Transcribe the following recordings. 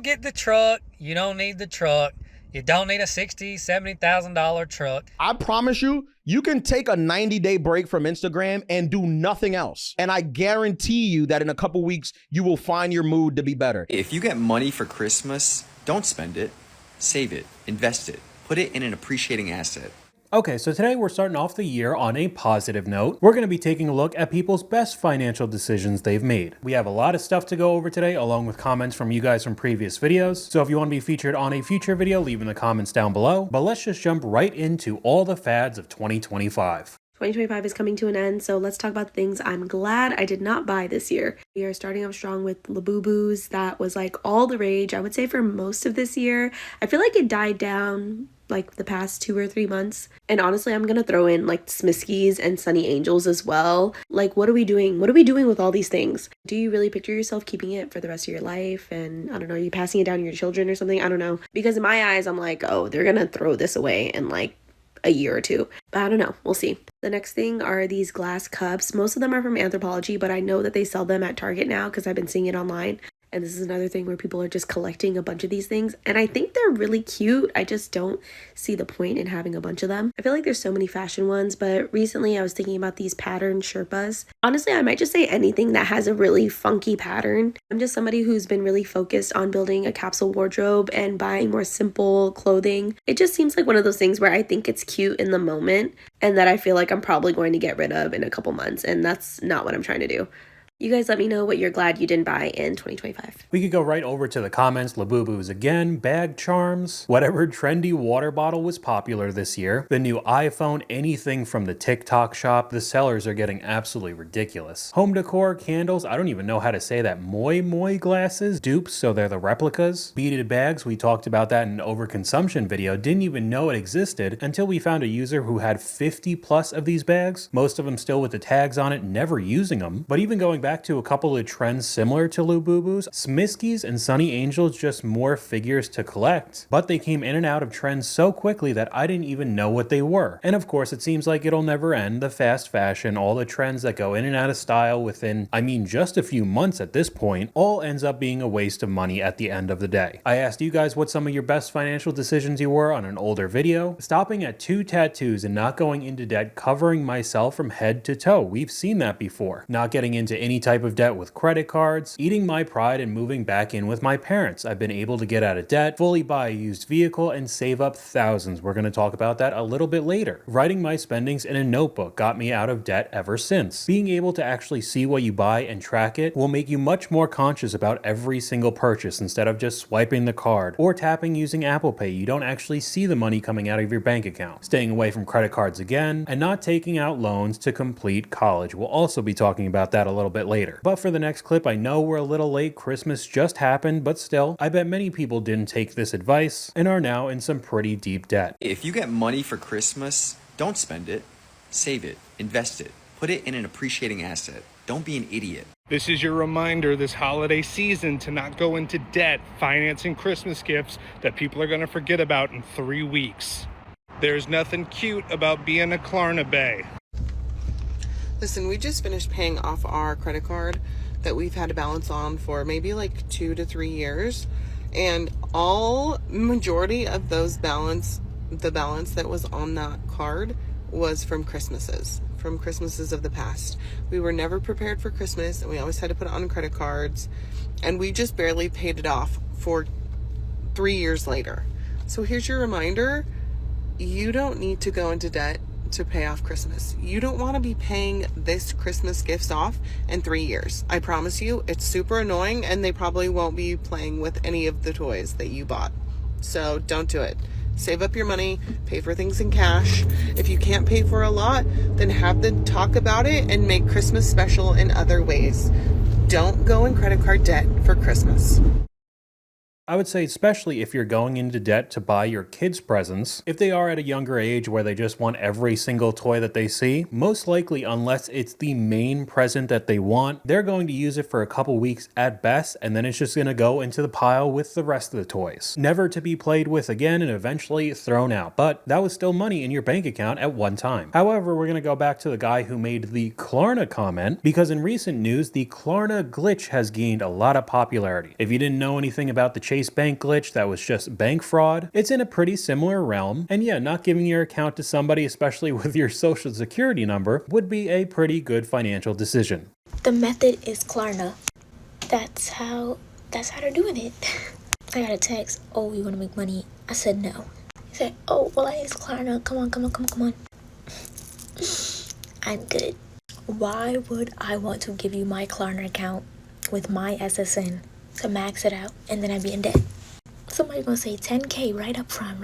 don't get the truck. You don't need the truck. You don't need a $60,000, $70,000 truck. I promise you, you can take a 90-day break from Instagram and do nothing else. And I guarantee you that in a couple weeks, you will find your mood to be better. If you get money for Christmas, don't spend it. Save it. Invest it. Put it in an appreciating asset. Okay, so today we're starting off the year on a positive note. We're going to be taking a look at people's best financial decisions they've made. We have a lot of stuff to go over today, along with comments from you guys from previous videos. So if you want to be featured on a future video, leave in the comments down below. But let's just jump right into all the fads of 2025. 2025 is coming to an end, so let's talk about things I'm glad I did not buy this year. We are starting off strong with Labubus. That was like all the rage, I would say, for most of this year. I feel like it died down like the past 2 or 3 months. And honestly, I'm gonna throw in like Smiskies and Sunny Angels as well. Like, what are we doing? What are we doing with all these things? Do you really picture yourself keeping it for the rest of your life? And I don't know, are you passing it down to your children or something? I don't know. Because in my eyes, I'm like, oh, they're gonna throw this away in like a year or two. But I don't know. We'll see. The next thing are these glass cups. Most of them are from Anthropologie, but I know that they sell them at Target now because I've been seeing it online. And this is another thing where people are just collecting a bunch of these things. And I think they're really cute. I just don't see the point in having a bunch of them. I feel like there's so many fashion ones, but recently I was thinking about these pattern Sherpas. Honestly, I might just say anything that has a really funky pattern. I'm just somebody who's been really focused on building a capsule wardrobe and buying more simple clothing. It just seems like one of those things where I think it's cute in the moment and that I feel like I'm probably going to get rid of in a couple months. And that's not what I'm trying to do. You guys let me know what you're glad you didn't buy in 2025. We could go right over to the comments. Labubus again, bag charms, whatever trendy water bottle was popular this year, the new iPhone, anything from the TikTok shop. The sellers are getting absolutely ridiculous. Home decor, candles, I don't even know how to say that. Moi Moi glasses, dupes, so they're the replicas. Beaded bags, we talked about that in an overconsumption video. Didn't even know it existed until we found a user who had 50 plus of these bags. Most of them still with the tags on it, never using them. But even going back to a couple of trends similar to Labubus, Smiskies and Sunny Angels, just more figures to collect. But they came in and out of trends so quickly that I didn't even know what they were. And of course, it seems like it'll never end. The fast fashion, all the trends that go in and out of style within, I mean, just a few months at this point, all ends up being a waste of money at the end of the day. I asked you guys what some of your best financial decisions you were on an older video. Stopping at 2 tattoos and not going into debt, covering myself from head to toe. We've seen that before. Not getting into any type of debt with credit cards, eating my pride and moving back in with my parents. I've been able to get out of debt, fully buy a used vehicle, and save up thousands. We're going to talk about that a little bit later. Writing my spendings in a notebook got me out of debt ever since. Being able to actually see what you buy and track it will make you much more conscious about every single purchase instead of just swiping the card or tapping using Apple Pay. You don't actually see the money coming out of your bank account. Staying away from credit cards again, and not taking out loans to complete college. We'll also be talking about that a little bit later. But for the next clip, I know we're a little late. Christmas just happened, but still, I bet many people didn't take this advice and are now in some pretty deep debt. If you get money for Christmas, don't spend it. Save it. Invest it. Put it in an appreciating asset. Don't be an idiot. This is your reminder this holiday season to not go into debt financing Christmas gifts that people are going to forget about in 3 weeks. There's nothing cute about being a Klarna Bay. Listen, we just finished paying off our credit card that we've had a balance on for maybe like 2 to 3 years. And majority of the balance that was on that card was from Christmases of the past. We were never prepared for Christmas and we always had to put it on credit cards. And we just barely paid it off for 3 years later. So here's your reminder. You don't need to go into debt to pay off Christmas. You don't want to be paying this Christmas gifts off in 3 years. I promise you, it's super annoying and they probably won't be playing with any of the toys that you bought. So don't do it. Save up your money, pay for things in cash. If you can't pay for a lot, then have them talk about it and make Christmas special in other ways. Don't go in credit card debt for Christmas. I would say especially if you're going into debt to buy your kids presents, if they are at a younger age where they just want every single toy that they see, most likely unless it's the main present that they want, they're going to use it for a couple weeks at best and then it's just going to go into the pile with the rest of the toys. Never to be played with again and eventually thrown out, but that was still money in your bank account at one time. However, we're going to go back to the guy who made the Klarna comment because in recent news, the Klarna glitch has gained a lot of popularity. If you didn't know anything about the chase Chase Bank glitch that was just bank fraud, it's in a pretty similar realm. And yeah, not giving your account to somebody, especially with your social security number, would be a pretty good financial decision. The method is Klarna. That's how they're doing it. I got a text, oh, you want to make money? I said no. He said, oh, well, I use Klarna. Come on. I'm good. Why would I want to give you my Klarna account with my SSN to max it out and then I'd be in debt? Somebody gonna say 10K right up front.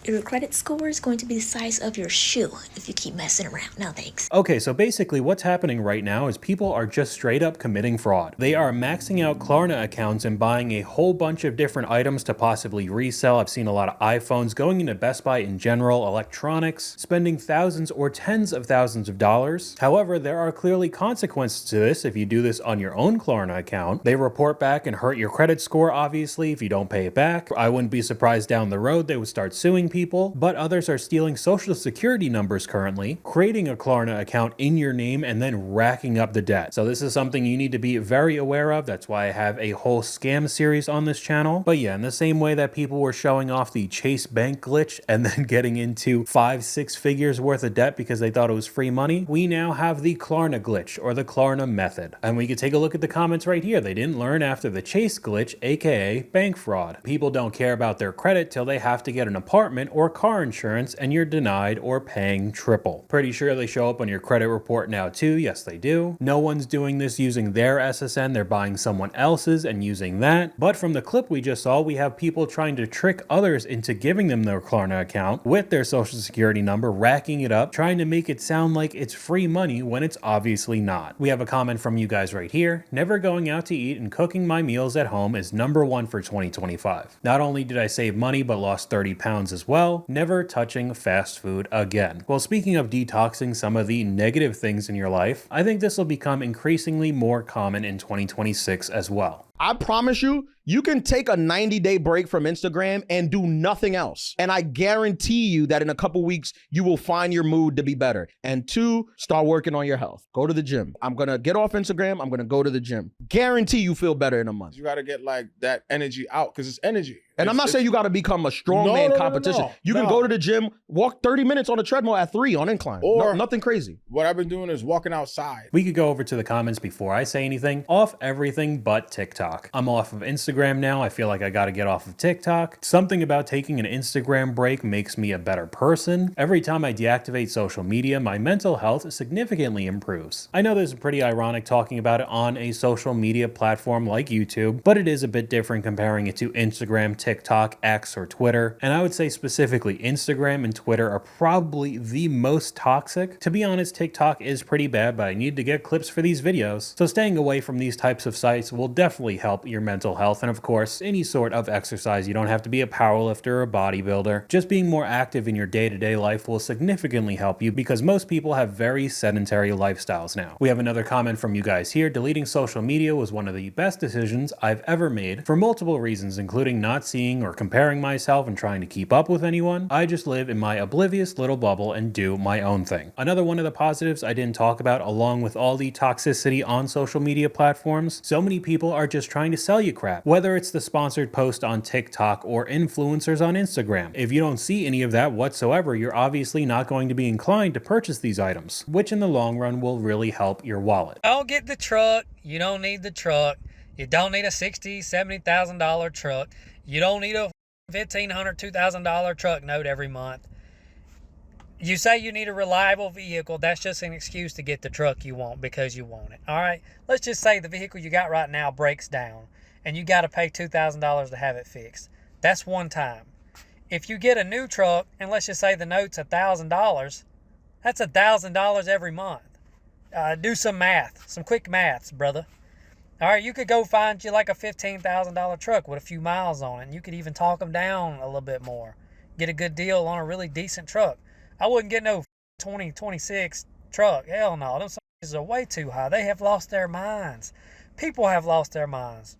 Your credit score is going to be the size of your shoe if you keep messing around. No thanks. Okay, so basically what's happening right now is people are just straight up committing fraud. They are maxing out Klarna accounts and buying a whole bunch of different items to possibly resell. I've seen a lot of iPhones going into Best Buy in general, electronics, spending thousands or tens of thousands of dollars. However, there are clearly consequences to this if you do this on your own Klarna account. They report back and hurt your credit score, obviously, if you don't pay it back. I wouldn't be surprised down the road they would start suing people, but others are stealing social security numbers currently, creating a Klarna account in your name, and then racking up the debt. So this is something you need to be very aware of. That's why I have a whole scam series on this channel. But yeah, in the same way that people were showing off the Chase Bank glitch and then getting into 5-6 figures worth of debt because they thought it was free money, we now have the Klarna glitch, or the Klarna method. And we can take a look at the comments right here. They didn't learn after the Chase glitch, aka bank fraud. People don't care about their credit till they have to get an apartment or car insurance and you're denied or paying triple. Pretty sure they show up on your credit report now too. Yes, they do. No one's doing this using their SSN. They're buying someone else's and using that. But from the clip we just saw, we have people trying to trick others into giving them their Klarna account with their social security number, racking it up, trying to make it sound like it's free money when it's obviously not. We have a comment from you guys right here. Never going out to eat and cooking my meals at home is #1 for 2025. Not only did I save money, but lost 30 pounds as well. Never touching fast food again. Well, speaking of detoxing some of the negative things in your life, I think this will become increasingly more common in 2026 as well. I promise you, you can take a 90-day break from Instagram and do nothing else. And I guarantee you that in a couple weeks, you will find your mood to be better. And 2, start working on your health. Go to the gym. I'm going to get off Instagram. I'm going to go to the gym. Guarantee you feel better in a month. You got to get like that energy out because it's energy. And I'm not saying you got to become a strongman competition. You can go to the gym, walk 30 minutes on the treadmill at 3 on incline. Or nothing crazy. What I've been doing is walking outside. We could go over to the comments before I say anything. Off everything but TikTok. I'm off of Instagram now. I feel like I got to get off of TikTok. Something about taking an Instagram break makes me a better person. Every time I deactivate social media, my mental health significantly improves. I know this is pretty ironic talking about it on a social media platform like YouTube, but it is a bit different comparing it to Instagram, TikTok, X, or Twitter. And I would say specifically Instagram and Twitter are probably the most toxic. To be honest, TikTok is pretty bad, but I need to get clips for these videos. So staying away from these types of sites will definitely help your mental health. And of course, any sort of exercise. You don't have to be a powerlifter or a bodybuilder. Just being more active in your day-to-day life will significantly help you because most people have very sedentary lifestyles now. We have another comment from you guys here. Deleting social media was one of the best decisions I've ever made for multiple reasons, including not seeing or comparing myself and trying to keep up with anyone. I just live in my oblivious little bubble and do my own thing. Another one of the positives I didn't talk about, along with all the toxicity on social media platforms, so many people are just trying to sell you crap, whether it's the sponsored post on TikTok or influencers on Instagram. If you don't see any of that whatsoever, you're obviously not going to be inclined to purchase these items, which in the long run will really help your wallet. Don't get the truck. You don't need the truck. You don't need a $60,000, $70,000 truck. You don't need a $1,500, $2,000 truck note every month. You say you need a reliable vehicle. That's just an excuse to get the truck you want because you want it. All right? Let's just say the vehicle you got right now breaks down and you got to pay $2,000 to have it fixed. That's one time. If you get a new truck and let's just say the note's $1,000, that's $1,000 every month. Do some math, some quick maths, brother. All right, you could go find you like a $15,000 truck with a few miles on it, and you could even talk them down a little bit more. Get a good deal on a really decent truck. I wouldn't get no 2026 truck. Hell no, those prices are way too high. They have lost their minds. People have lost their minds.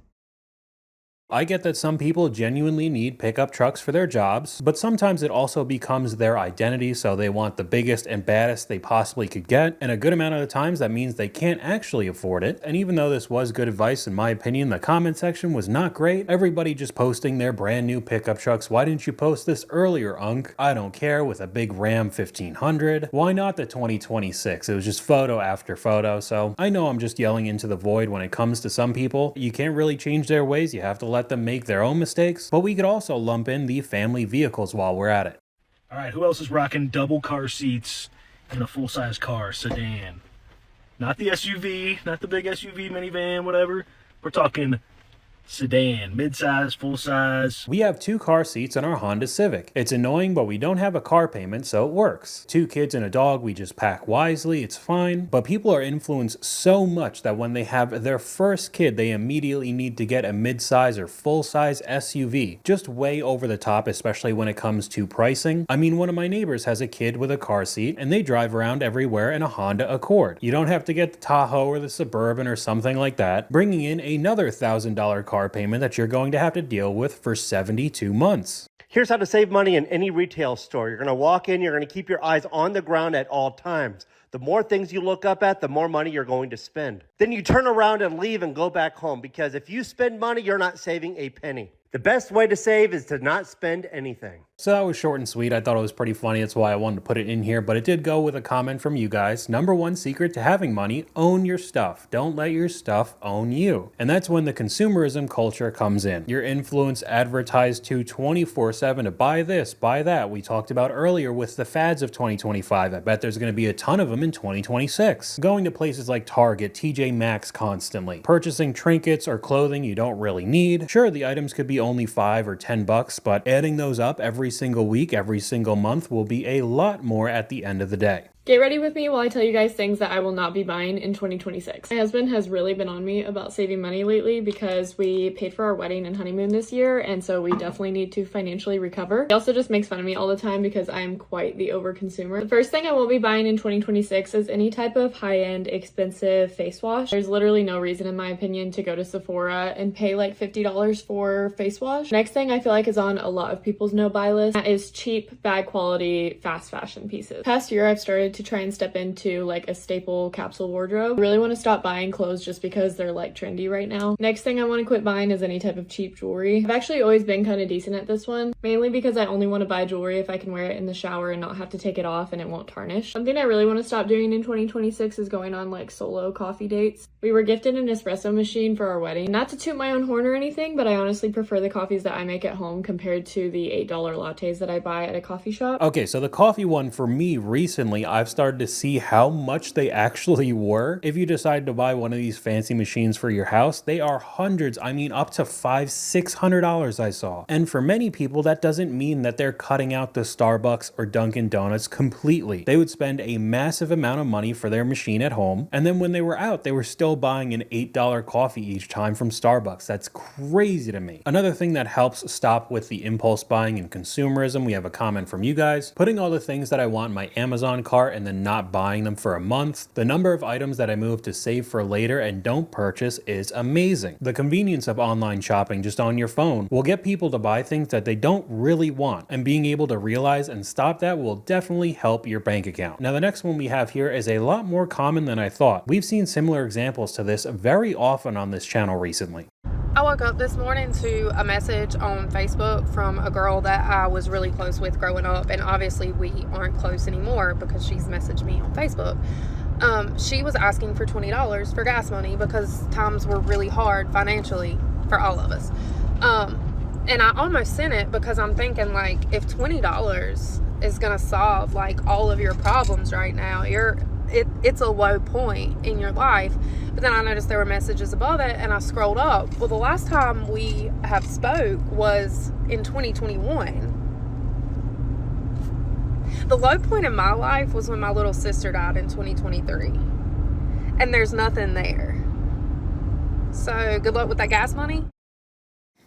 I get that some people genuinely need pickup trucks for their jobs, but sometimes it also becomes their identity, so they want the biggest and baddest they possibly could get, and a good amount of the times that means they can't actually afford it. And even though this was good advice, in my opinion, the comment section was not great. Everybody just posting their brand new pickup trucks. Why didn't you post this earlier, Unk? I don't care, with a big Ram 1500. Why not the 2026? It was just photo after photo, so I know I'm just yelling into the void when it comes to some people. You can't really change their ways, you have to let them make their own mistakes, but we could also lump in the family vehicles while we're at it. All right, who else is rocking double car seats in a full-size car, sedan? Not the SUV, not the big SUV, minivan, whatever. We're talking sedan, mid-size, full-size. We have 2 car seats in our Honda Civic. It's annoying, but we don't have a car payment, so it works. 2 kids and a dog, we just pack wisely, it's fine. But people are influenced so much that when they have their first kid, they immediately need to get a mid-size or full-size SUV. Just way over the top, especially when it comes to pricing. I mean, one of my neighbors has a kid with a car seat, and they drive around everywhere in a Honda Accord. You don't have to get the Tahoe or the Suburban or something like that, bringing in another $1,000 car payment that you're going to have to deal with for 72 months. Here's how to save money in any retail store. You're going to walk in, you're going to keep your eyes on the ground at all times. The more things you look up at, the more money you're going to spend. Then you turn around and leave and go back home, because if you spend money, you're not saving a penny. The best way to save is to not spend anything. So that was short and sweet. I thought it was pretty funny. That's why I wanted to put it in here, but it did go with a comment from you guys. Number 1 secret to having money: own your stuff. Don't let your stuff own you. And that's when the consumerism culture comes in. Your influence advertised to 24/7 to buy this, buy that. We talked about earlier with the fads of 2025. I bet there's going to be a ton of them in 2026. Going to places like Target, TJ Maxx constantly. Purchasing trinkets or clothing you don't really need. Sure, the items could be only $5 or $10, but adding those up every single week, every single month will be a lot more at the end of the day. Get ready with me while I tell you guys things that I will not be buying in 2026. My husband has really been on me about saving money lately because we paid for our wedding and honeymoon this year, and so we definitely need to financially recover. He also just makes fun of me all the time because I'm quite the overconsumer. The first thing I won't be buying in 2026 is any type of high-end expensive face wash. There's literally no reason, in my opinion, to go to Sephora and pay like $50 for face wash. Next thing I feel like is on a lot of people's no-buy list, that is cheap, bad quality, fast fashion pieces. Past year, I've started to try and step into like a staple capsule wardrobe. I really want to stop buying clothes just because they're like trendy right now. Next thing I want to quit buying is any type of cheap jewelry. I've actually always been kind of decent at this one, mainly because I only want to buy jewelry if I can wear it in the shower and not have to take it off and it won't tarnish. Something I really want to stop doing in 2026 is going on like solo coffee dates. We were gifted an espresso machine for our wedding. Not to toot my own horn or anything, but I honestly prefer the coffees that I make at home compared to the $8 lattes that I buy at a coffee shop. Okay, so the coffee one for me recently, I've started to see how much they actually were. If you decide to buy one of these fancy machines for your house, they are hundreds, I mean up to $500-$600 I saw. And for many people, that doesn't mean that they're cutting out the Starbucks or Dunkin' Donuts completely. They would spend a massive amount of money for their machine at home, and then when they were out, they were still buying an $8 coffee each time from Starbucks. That's crazy to me. Another thing that helps stop with the impulse buying and consumerism, we have a comment from you guys: putting all the things that I want in my Amazon cart and then not buying them for a month. The number of items that I move to save for later and don't purchase is amazing. The convenience of online shopping just on your phone will get people to buy things that they don't really want, and being able to realize and stop that will definitely help your bank account. Now, the next one we have here is a lot more common than I thought. We've seen similar examples to this very often on this channel recently. I woke up this morning to a message on Facebook from a girl that I was really close with growing up, and obviously we aren't close anymore because she's messaged me on Facebook. She was asking for $20 for gas money because times were really hard financially for all of us. And I almost sent it because I'm thinking, like, if $20 is gonna solve like all of your problems right now, it's a low point in your life. But then I noticed there were messages above it, and I scrolled up. Well, the last time we have spoke was in 2021. The low point in my life was when my little sister died in 2023, and there's nothing there. So good luck with that gas money.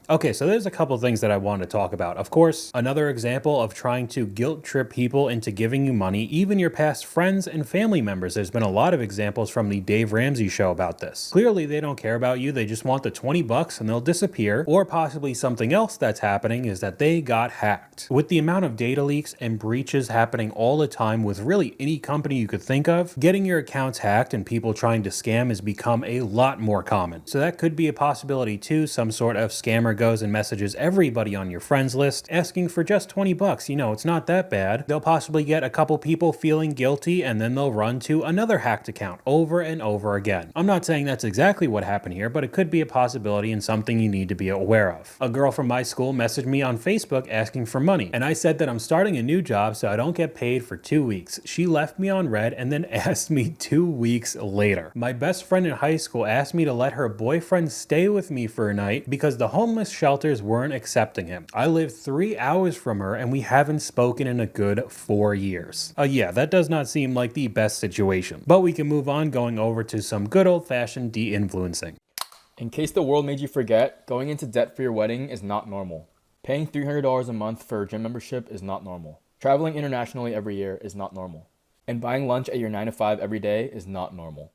Okay, so there's a couple things that I wanted to talk about. Of course, another example of trying to guilt trip people into giving you money, even your past friends and family members. There's been a lot of examples from the Dave Ramsey show about this. Clearly, they don't care about you. They just want the 20 bucks and they'll disappear. Or possibly something else that's happening is that they got hacked. With the amount of data leaks and breaches happening all the time with really any company you could think of, getting your accounts hacked and people trying to scam has become a lot more common. So that could be a possibility too. Some sort of scammer goes and messages everybody on your friends list asking for just 20 bucks. You know, it's not that bad. They'll possibly get a couple people feeling guilty and then they'll run to another hacked account over and over again. I'm not saying that's exactly what happened here, but it could be a possibility and something you need to be aware of. A girl from my school messaged me on Facebook asking for money, and I said that I'm starting a new job so I don't get paid for 2 weeks. She left me on red and then asked me 2 weeks later. My best friend in high school asked me to let her boyfriend stay with me for a night because the homeless shelters weren't accepting him. I live 3 hours from her and we haven't spoken in a good 4 years. Yeah, that does not seem like the best situation. But we can move on going over to some good old-fashioned de-influencing. In case the world made you forget, going into debt for your wedding is not normal. Paying $300 a month for a gym membership is not normal. Traveling internationally every year is not normal. And buying lunch at your 9 to 5 every day is not normal.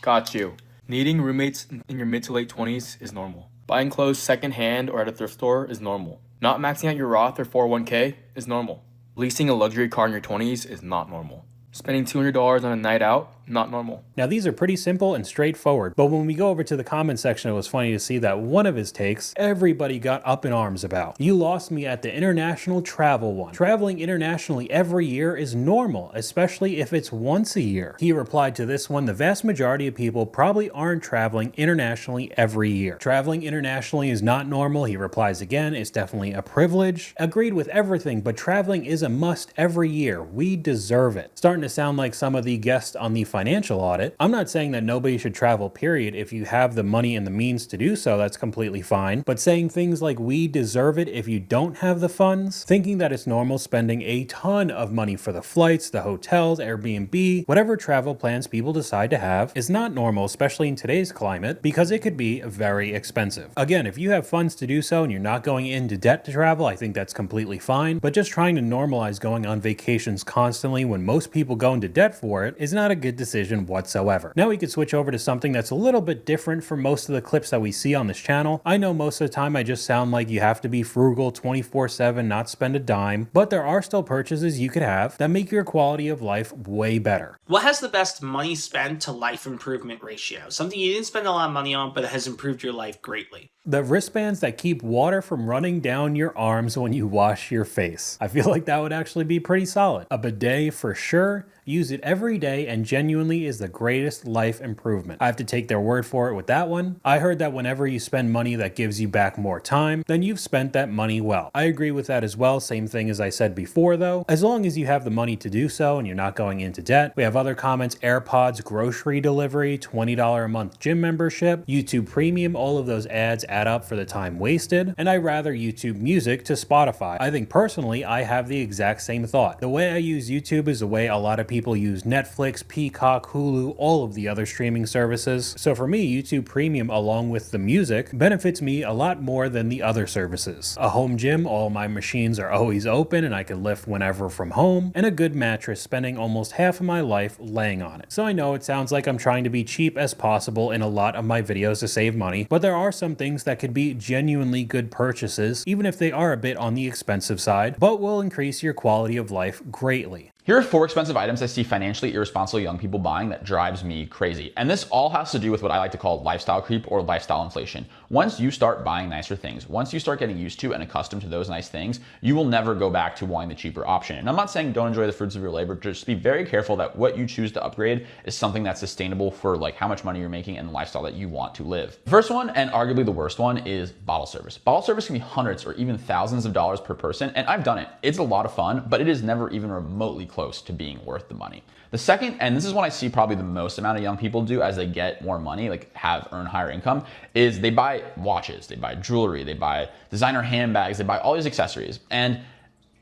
Got you. Needing roommates in your mid to late 20s is normal. Buying clothes secondhand or at a thrift store is normal. Not maxing out your Roth or 401k is normal. Leasing a luxury car in your 20s is not normal. Spending $200 on a night out, not normal. Now these are pretty simple and straightforward, but when we go over to the comment section, it was funny to see that one of his takes, everybody got up in arms about. You lost me at the international travel one. Traveling internationally every year is normal, especially if it's once a year. He replied to this one, the vast majority of people probably aren't traveling internationally every year. Traveling internationally is not normal. He replies again, it's definitely a privilege. Agreed with everything, but traveling is a must every year. We deserve it. Starting to sound like some of the guests on the financial audit. I'm not saying that nobody should travel, period. If you have the money and the means to do so, that's completely fine. But saying things like we deserve it if you don't have the funds, thinking that it's normal spending a ton of money for the flights, the hotels, Airbnb, whatever travel plans people decide to have, is not normal, especially in today's climate, because it could be very expensive. Again, if you have funds to do so and you're not going into debt to travel, I think that's completely fine. But just trying to normalize going on vacations constantly when most people go into debt for it is not a good decision whatsoever. Now we could switch over to something that's a little bit different from most of the clips that we see on this channel. I know most of the time I just sound like you have to be frugal 24/7, not spend a dime, but there are still purchases you could have that make your quality of life way better. What has the best money spent to life improvement ratio? Something you didn't spend a lot of money on, but it has improved your life greatly. The wristbands that keep water from running down your arms when you wash your face. I feel like that would actually be pretty solid. A bidet for sure. Use it every day and genuinely is the greatest life improvement. I have to take their word for it with that one. I heard that whenever you spend money that gives you back more time, then you've spent that money well. I agree with that as well. Same thing as I said before though. As long as you have the money to do so and you're not going into debt. We have other comments, AirPods, grocery delivery, $20 a month gym membership, YouTube Premium, all of those ads add up for the time wasted. And I rather YouTube Music to Spotify. I think personally, I have the exact same thought. The way I use YouTube is the way a lot of people use Netflix, Peacock, Hulu, all of the other streaming services. So for me, YouTube Premium along with the music benefits me a lot more than the other services. A home gym, all my machines are always open and I can lift whenever from home, and a good mattress, spending almost half of my life laying on it. So I know it sounds like I'm trying to be cheap as possible in a lot of my videos to save money, but there are some things that could be genuinely good purchases, even if they are a bit on the expensive side, but will increase your quality of life greatly. Here are 4 expensive items I see financially irresponsible young people buying that drives me crazy. And this all has to do with what I like to call lifestyle creep or lifestyle inflation. Once you start buying nicer things, once you start getting used to and accustomed to those nice things, you will never go back to wanting the cheaper option. And I'm not saying don't enjoy the fruits of your labor, just be very careful that what you choose to upgrade is something that's sustainable for like how much money you're making and the lifestyle that you want to live. The first one, and arguably the worst one, is bottle service. Bottle service can be hundreds or even thousands of dollars per person, and I've done it. It's a lot of fun, but it is never even remotely close to being worth the money. The second, and this is what I see probably the most amount of young people do as they get more money, like earn higher income, is they buy watches, they buy jewelry, they buy designer handbags, they buy all these accessories, and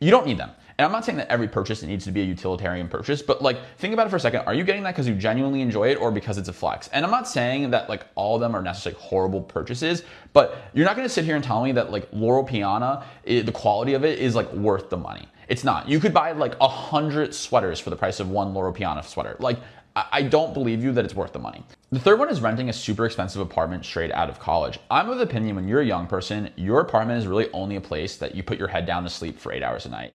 you don't need them. And I'm not saying that every purchase needs to be a utilitarian purchase, but like think about it for a second. Are you getting that because you genuinely enjoy it or because it's a flex? And I'm not saying that like all of them are necessarily horrible purchases, but you're not going to sit here and tell me that like Loro Piana, the quality of it is like worth the money. It's not. You could buy like 100 sweaters for the price of one Loro Piana sweater. Like, I don't believe you that it's worth the money. The third one is renting a super expensive apartment straight out of college. I'm of the opinion when you're a young person, your apartment is really only a place that you put your head down to sleep for 8 hours a night.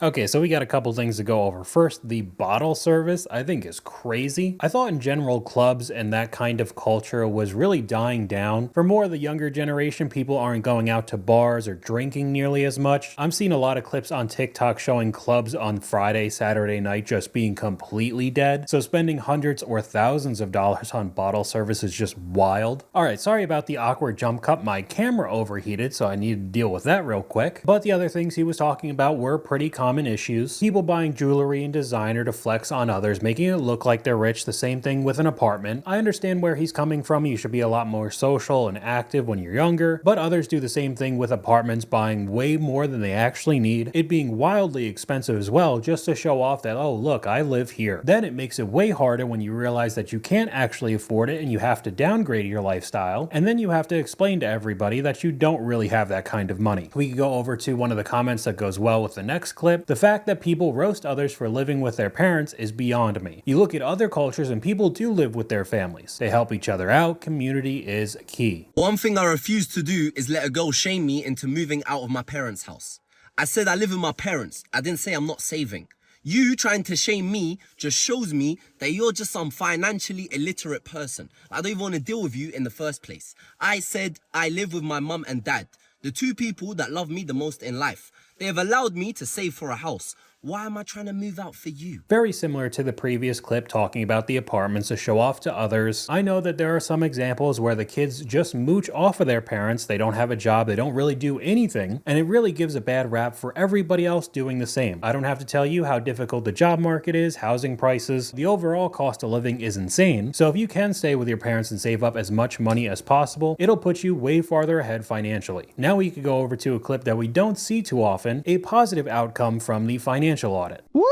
Okay, so we got a couple things to go over. First, the bottle service I think is crazy. I thought in general clubs and that kind of culture was really dying down. For more of the younger generation, people aren't going out to bars or drinking nearly as much. I'm seeing a lot of clips on TikTok showing clubs on Friday, Saturday night just being completely dead. So spending hundreds or thousands of dollars on bottle service is just wild. Alright, sorry about the awkward jump cut. My camera overheated, so I needed to deal with that real quick. But the other things he was talking about were pretty common issues. People buying jewelry and designer to flex on others, making it look like they're rich. The same thing with an apartment. I understand where he's coming from. You should be a lot more social and active when you're younger, but others do the same thing with apartments, buying way more than they actually need, it being wildly expensive as well, just to show off that, oh look, I live here. Then it makes it way harder when you realize that you can't actually afford it and you have to downgrade your lifestyle, and then you have to explain to everybody that you don't really have that kind of money. We can go over to one of the comments that goes well with the next clip. The fact that people roast others for living with their parents is beyond me. You look at other cultures and people do live with their families. They help each other out. Community is key. One thing I refuse to do is let a girl shame me into moving out of my parents' house. I said I live with my parents. I didn't say I'm not saving. You trying to shame me just shows me that you're just some financially illiterate person. I don't even want to deal with you in the first place. I said I live with my mum and dad, the two people that love me the most in life. They have allowed me to save for a house. Why am I trying to move out for you? Very similar to the previous clip talking about the apartments to show off to others. I know that there are some examples where the kids just mooch off of their parents. They don't have a job. They don't really do anything. And it really gives a bad rap for everybody else doing the same. I don't have to tell you how difficult the job market is, housing prices. The overall cost of living is insane. So if you can stay with your parents and save up as much money as possible, it'll put you way farther ahead financially. Now we could go over to a clip that we don't see too often, a positive outcome from the financial audit. Woo!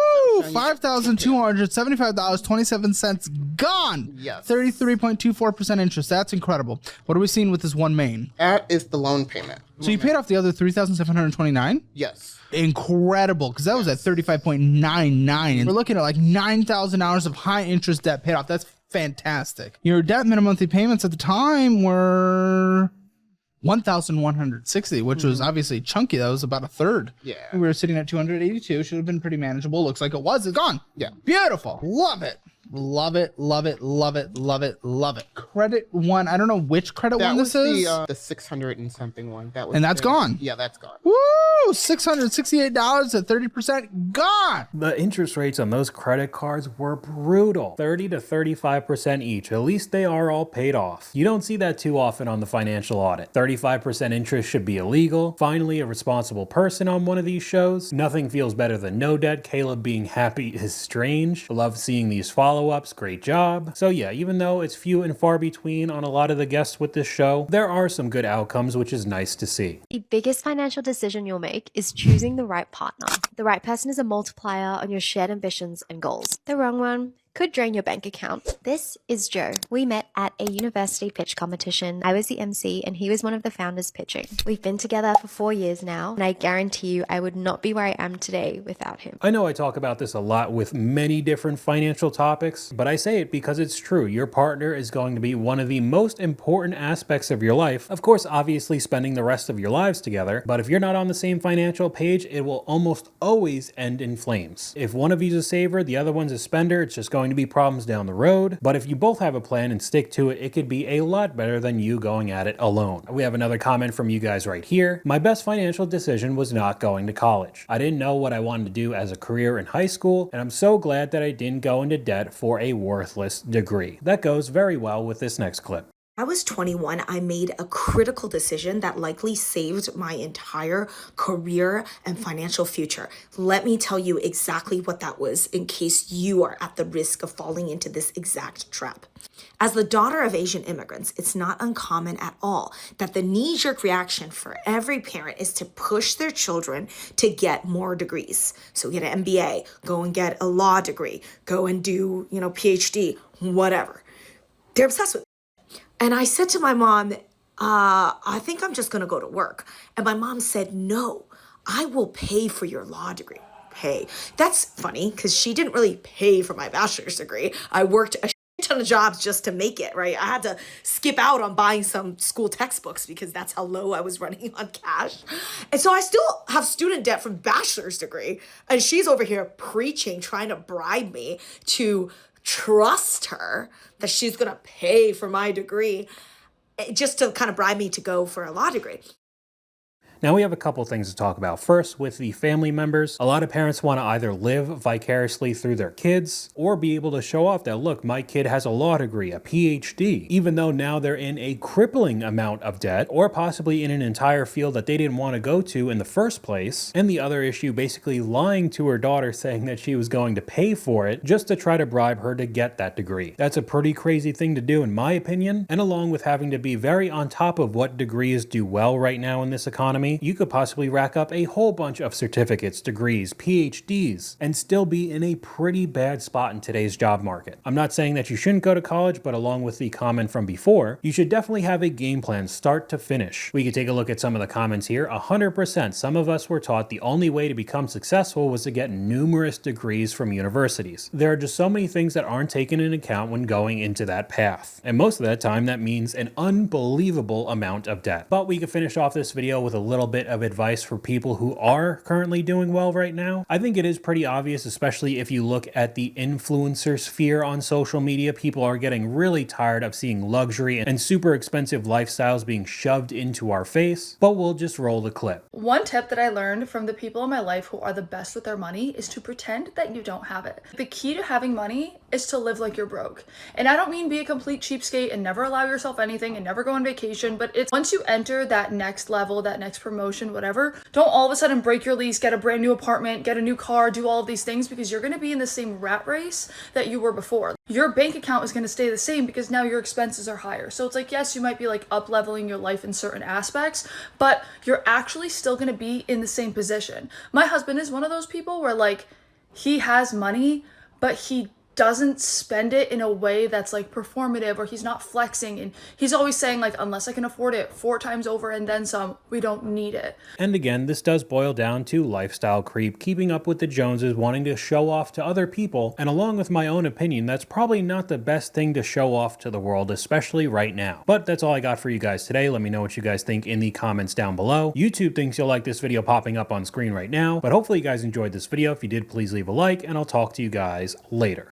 $5,275.27 gone. Yes. 33.24% interest. That's incredible. What are we seeing with this one main? That is the loan payment. So you paid off the other 3,729? Yes. Incredible, because that was at 35.99. And we're looking at like 9,000 hours of high interest debt paid off. That's fantastic. Your debt minimum monthly payments at the time were 1,160, which was obviously chunky. That was about a third. Yeah. We were sitting at 282. Should have been pretty manageable. Looks like it was. It's gone. Yeah. Beautiful. Love it. Love it. Love it. Love it. Love it. Love it. Credit one. I don't know which credit one this is. The 600 and something one. That was and that's gone. Yeah, that's gone. Woo! $668 at 30% gone. The interest rates on those credit cards were brutal. 30 to 35% each. At least they are all paid off. You don't see that too often on the financial audit. 35% interest should be illegal. Finally, a responsible person on one of these shows. Nothing feels better than no debt. Caleb being happy is strange. I love seeing these follow-ups. Great job. So yeah, even though it's few and far between on a lot of the guests with this show, there are some good outcomes, which is nice to see. The biggest financial decision you'll make is choosing the right partner. The right person is a multiplier on your shared ambitions and goals. The wrong one could drain your bank account. This is Joe. We met at a university pitch competition. I was the MC and he was one of the founders pitching. We've been together for 4 years now, and I guarantee you I would not be where I am today without him. I know I talk about this a lot with many different financial topics, but I say it because it's true. Your partner is going to be one of the most important aspects of your life. Of course, obviously spending the rest of your lives together, but if you're not on the same financial page, it will almost always end in flames. If one of you's a saver, the other one's a spender, it's just going to be problems down the road. But if you both have a plan and stick to it, it could be a lot better than you going at it alone. We have another comment from you guys right here. My best financial decision was not going to college. I didn't know what I wanted to do as a career in high school, and I'm so glad that I didn't go into debt for a worthless degree. That goes very well with this next clip. I was 21, I made a critical decision that likely saved my entire career and financial future. Let me tell you exactly what that was in case you are at the risk of falling into this exact trap. As the daughter of Asian immigrants, it's not uncommon at all that the knee-jerk reaction for every parent is to push their children to get more degrees. So get an MBA, go and get a law degree, go and do, PhD, whatever. They're obsessed with it. And I said to my mom, I think I'm just gonna go to work. And my mom said, no, I will pay for your law degree. Pay. That's funny because she didn't really pay for my bachelor's degree. I worked a ton of jobs just to make it, right? I had to skip out on buying some school textbooks because that's how low I was running on cash. And so I still have student debt from bachelor's degree. And she's over here preaching, trying to bribe me to trust her that she's going to pay for my degree just to kind of bribe me to go for a law degree. Now we have a couple things to talk about. First, with the family members, a lot of parents want to either live vicariously through their kids or be able to show off that, look, my kid has a law degree, a PhD, even though now they're in a crippling amount of debt or possibly in an entire field that they didn't want to go to in the first place. And the other issue, basically lying to her daughter saying that she was going to pay for it just to try to bribe her to get that degree. That's a pretty crazy thing to do in my opinion, and along with having to be very on top of what degrees do well right now in this economy, you could possibly rack up a whole bunch of certificates, degrees, PhDs, and still be in a pretty bad spot in today's job market. I'm not saying that you shouldn't go to college, but along with the comment from before, you should definitely have a game plan start to finish. We could take a look at some of the comments here. 100%, some of us were taught the only way to become successful was to get numerous degrees from universities. There are just so many things that aren't taken into account when going into that path. And most of that time, that means an unbelievable amount of debt. But we could finish off this video with a little bit of advice for people who are currently doing well right now. I think it is pretty obvious, especially if you look at the influencer sphere on social media. People are getting really tired of seeing luxury and super expensive lifestyles being shoved into our face, but we'll just roll the clip. One tip that I learned from the people in my life who are the best with their money is to pretend that you don't have it. The key to having money is to live like you're broke. And I don't mean be a complete cheapskate and never allow yourself anything and never go on vacation, but it's once you enter that next level, that next promotion, whatever, don't all of a sudden break your lease, get a brand new apartment, get a new car, do all of these things because you're going to be in the same rat race that you were before. Your bank account is going to stay the same because now your expenses are higher. So it's like, yes, you might be like up leveling your life in certain aspects, but you're actually still going to be in the same position. My husband is one of those people where like he has money, but he doesn't spend it in a way that's like performative, or he's not flexing, and he's always saying like, unless I can afford it 4 times over and then some, we don't need it. And again, this does boil down to lifestyle creep, keeping up with the Joneses, wanting to show off to other people, and along with my own opinion, that's probably not the best thing to show off to the world, especially right now. But that's all I got for you guys today. Let me know what you guys think in the comments down below. YouTube thinks you'll like this video popping up on screen right now, but hopefully you guys enjoyed this video. If you did, please leave a like, and I'll talk to you guys later.